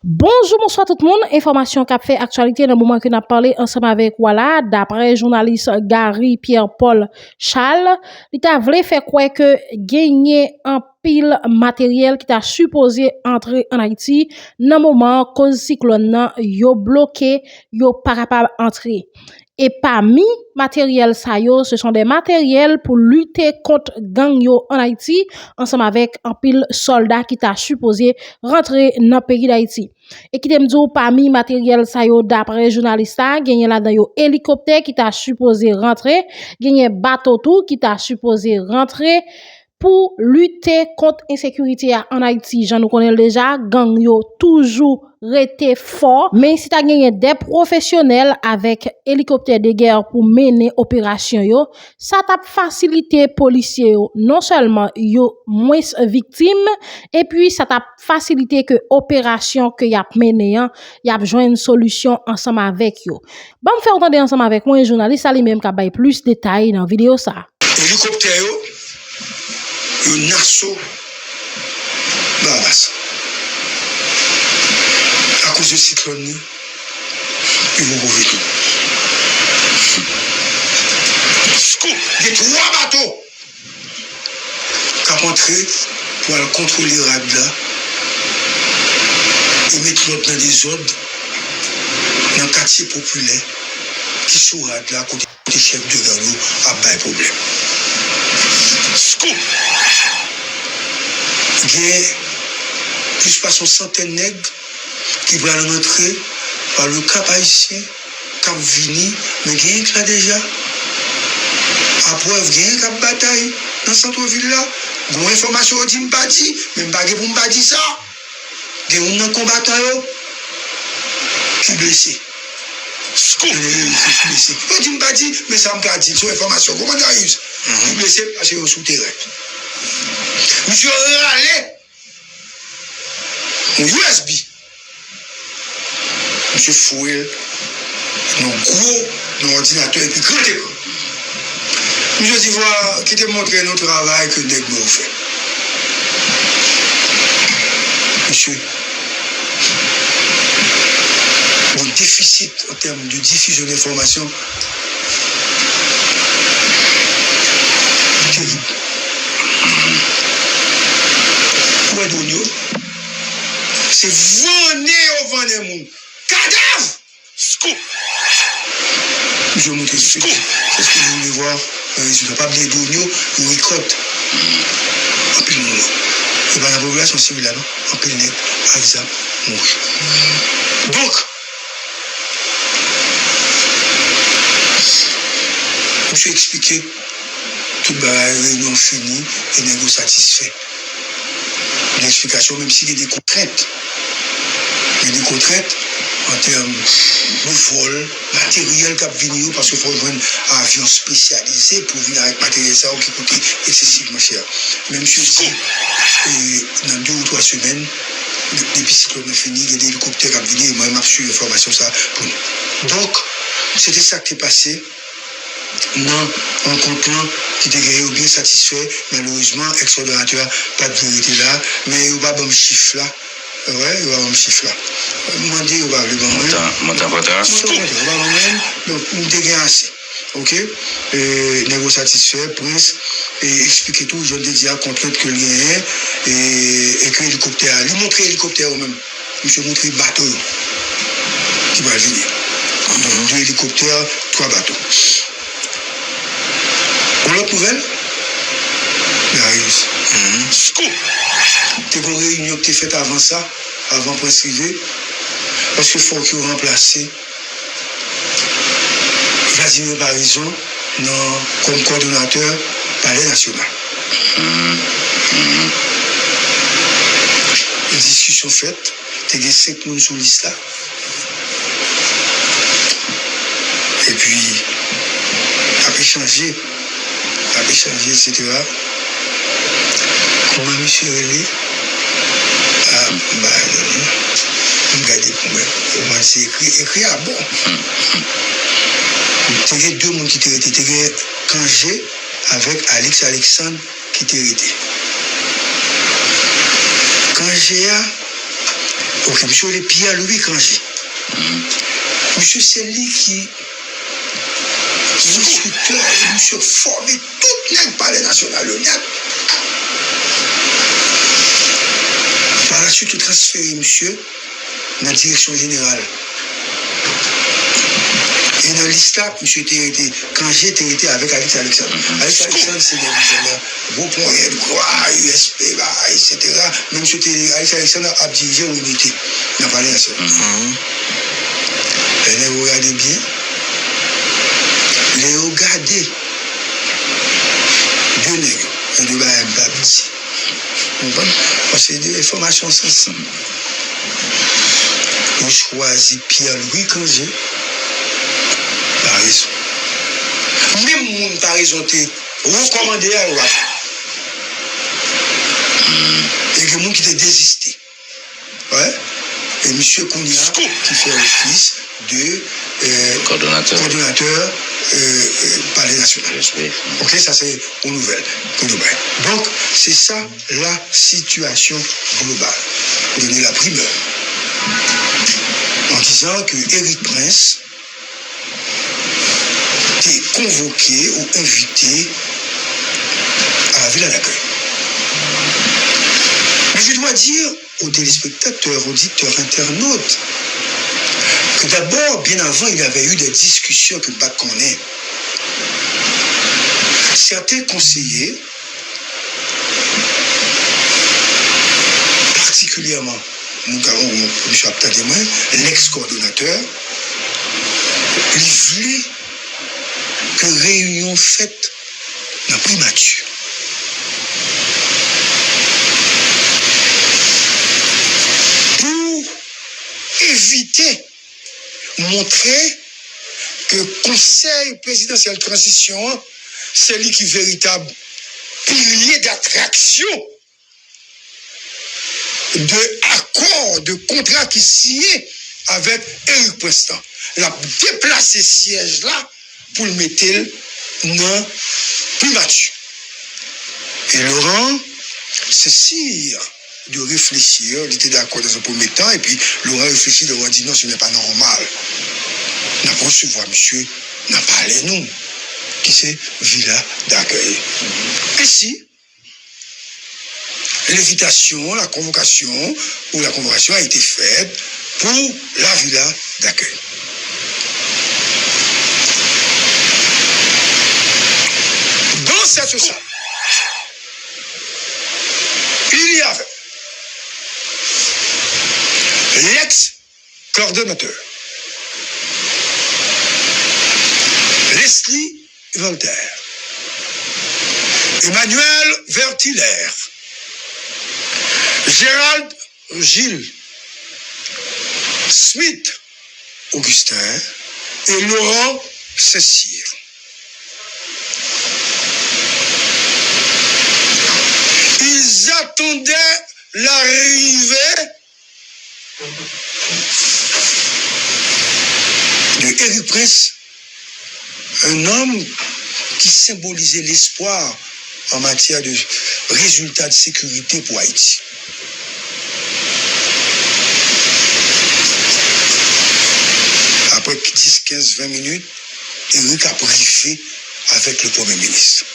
Bonjour, bonsoir tout le monde. Information qu'a fait actualité dans le moment que nous avons parlé ensemble avec voilà, d'après journaliste Gary Pierre-Paul Charles, il a voulu faire quoi que gagner un pile matériel qui t'a supposé entrer en Haïti dans le moment cause cyclone nan yo bloqué, yo pas capable entrer. Et parmi matériel ça yo, ce sont des matériels pour lutter contre gang yo en Haïti ensemble avec un pile soldat qui t'a supposé rentrer dans le pays d'Haïti. Et qui t'aime dire parmi matériel ça yo d'après journaliste ça, gagné là-dedans yo hélicoptère qui t'a supposé rentrer, gagné bateau tout qui t'a supposé rentrer pour lutter contre l'insécurité en Haïti. J'en nous connais déjà, gang yo toujours rete fort, mais si t'as gagné des professionnels avec hélicoptère de guerre pour mener opération yo, ça t'a facilité policiers yo, non seulement yo moins victimes, et puis ça t'a facilité que opération que y a mené, y a besoin une solution ensemble avec yo. Bon, me faire entendre ensemble avec moi un journaliste, ça lui-même qui a plus de détails dans la vidéo ça. Hélicoptère yo Nassau Bahamas. À cause du cyclone, ils vont rouler tout. Scoop, il y a 3 bateaux qui ont entré pour aller contrôler le rad là et mettre l'autre dans des zones, dans le quartier populaire, qui sont rad là, côté chef de gang, à pas de problème. Scoop! Il y a plus de 100 nègres qui vont rentrer par le Cap haïtien, Cap Vini, mais il y a là déjà. À preuve, il y a un Cap bataille dans le centre-ville là. Il y a une information qui dit pas dit, mais je ne peux pas dire ça. Il y a un combattant qui est blessé. Scoop! Blessé. Je ne dis pas dit, mais ça me dit, c'est une information. Comment ça arrive? Il est blessé parce qu'il est souterrain. Monsieur Raleigh, un USB. Monsieur Fouel, un gros ordinateur et puis grand écran. Monsieur Divoire, qui te montre notre travail que nous avons fait. Monsieur, un déficit en termes de diffusion d'informations terrible. Pour être honnête, c'est venir au vent des mondes. Cadavre! Scoop! Je vais montrer ce que c'est ce que vous voulez voir. Je ne vais pas oublier d'oignon, une récolte. En pile monde. Et bien la population civile là, non? En pile net, Avisa, mouche. Donc, je vais expliquer toute la réunion finie et négo satisfait. L'explication, même s'il y a des contraintes. Il y a des contraintes en termes de vol, matériel qui a venu parce qu'il faut joindre un avion spécialisé pour venir avec matériel ça qui coûte excessivement cher. Même si je dis, dans 2 ou 3 semaines, depuis que le cyclone est fini, il y a des hélicoptères qui ont venu et moi, je suis l'information ça pour nous. Donc, c'était ça qui est passé. Non, un compte qui était bien satisfait, malheureusement, ex-ordonnateur, pas de vérité là, mais il n'y a pas de chiffre là. Ouais, il y a un chiffre là. Demandez, il y a le bon. Montant donc, nous avons assez. Ok? Négo satisfait, prince, et expliquer tout, je dis à contrainte que l'IA et que l'hélicoptère, lui montrer l'hélicoptère même. Monsieur montrer le bateau qui va venir. 2 hélicoptères, 3 bateaux. Pour l'autre nouvelle, Scoop! Tu as une réunion qui est faite avant ça, avant Prince Rivé, parce qu'il faut qu'il remplace Vladimir Barison comme coordonnateur Palais National. Les discussions faites, tu as 5 personnes sur liste là. Et puis, après changer, etc. Comment monsieur Relé regardez pour moi. Comment c'est écrit à bon. Il y a 2 personnes qui étaient arrêtés. Il y a Kangé avec Alex Alexandre qui étaient arrêtés. Kangé Ok, monsieur le Pierre-Louis Granger. Monsieur, c'est lui qui instructeur, monsieur formé tout le palais national. Par la suite, transféré monsieur dans la direction générale. Et dans l'histoire, monsieur était, quand j'étais avec Alex Alexandre. Alex Alexandre, c'est des visionnaires. Bon point, USP, etc. Même monsieur Alex Alexandre a dirigé l'unité. Il n'a pas l'air ça. Et vous regardez bien. Les regardez. Deux nègres. Et deux baptis. Parce que des informations sensibles. On choisit Pierre-Louis Granger. Par raison. Même mon par raison, t'es recommandé à l'OAP. Et que mon qui t'a désisté. Ouais. Et M. Kounia, qui fait office de coordonnateur palais national. Ok, ça c'est une nouvelle. Donc, c'est ça la situation globale. Donner la primeur. En disant que Éric Prince est convoqué ou invité à la villa d'accueil. Mais je dois dire aux téléspectateurs, auditeurs, internautes, que d'abord, bien avant, il y avait eu des discussions que pas connaît. Certains conseillers, particulièrement, nous avons M. Abtademouin, l'ex-coordonnateur, il voulait que réunion faite dans la primature. Pour éviter, montrer que le Conseil présidentiel de transition, c'est lui qui est véritable pilier d'attraction de accord, de contrat qui signé avec Éric Prince. Il a déplacé siège là pour le mettre dans primature. Et Laurent s'essire de réfléchir, il était d'accord dans un premier temps, et puis Laurent réfléchit, Laurent dit non, ce n'est pas normal. N'a pas recevoir monsieur, n'a pas parlé nous, qui c'est villa d'accueil. Ainsi, l'invitation, la convocation a été faite pour la villa d'accueil. Dans cette salle, il y avait l'ex-coordonnateur Leslie Voltaire, Emmanuel Vertilaire, Gérald Gilles, Smith Augustin et Laurent Cessire. Ils attendaient l'arrivée de Éric Prince, un homme qui symbolisait l'espoir en matière de résultats de sécurité pour Haïti. Après 10, 15, 20 minutes, Éric a briefé avec le Premier ministre.